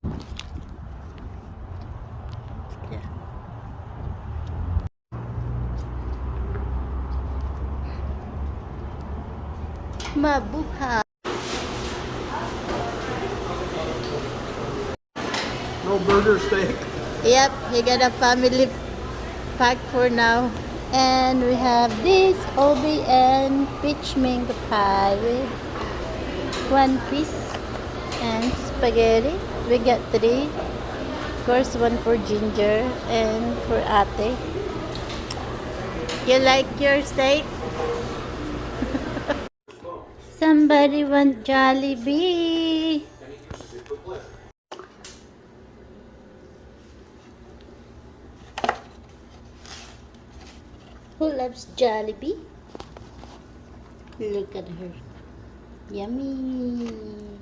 Yeah. Mabuhay. No burger steak. Yep, he got a family pack for now. And we have this Obi and peach mango pie with one piece and spaghetti. We got three. Of course, one for Ginger and for Ate. You like your steak? Somebody want Jollibee. Who loves Jollibee? Look at her. Yummy.